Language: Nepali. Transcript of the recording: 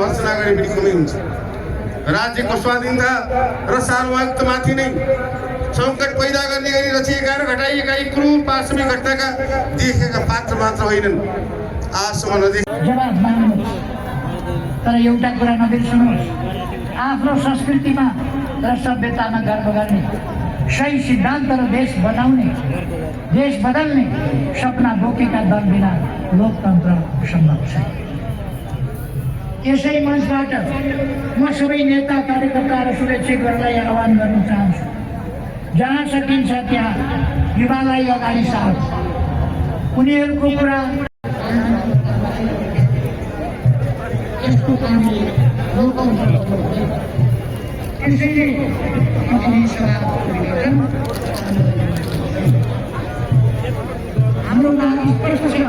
भर्सना गरे पनि कमै हुन्छ। राज्यको स्वाधीनता र सार्वभौमिकतामाथि नै सङ्कट पैदा गर्ने गरी रचिएका र घटाइएका यी क्रूर पाशविक घटनाका देखेका पात्र मात्र होइनन्, आजसम्म जवाब माग्नु। तर एउटा कुरा नबिर्सनुहोस्, आफ्नो संस्कृतिमा र सभ्यतामा गर्व गर्ने, सही सिद्धान्त र देश बनाउने, देश बदल्ने सपना बोकेका दल बिना लोकतन्त्र सम्भव छैन। यसै मञ्चबाट म सबै नेता कार्यकर्ता र शुभेच्छुकहरूलाई आह्वान गर्न चाहन्छु, जहाँ सकिन्छ त्यहाँ युवालाई अगाडि सार्नु। उनीहरूको कुरा यसको कामले त्यसैले हाम्रो नाम स्पष्ट छ,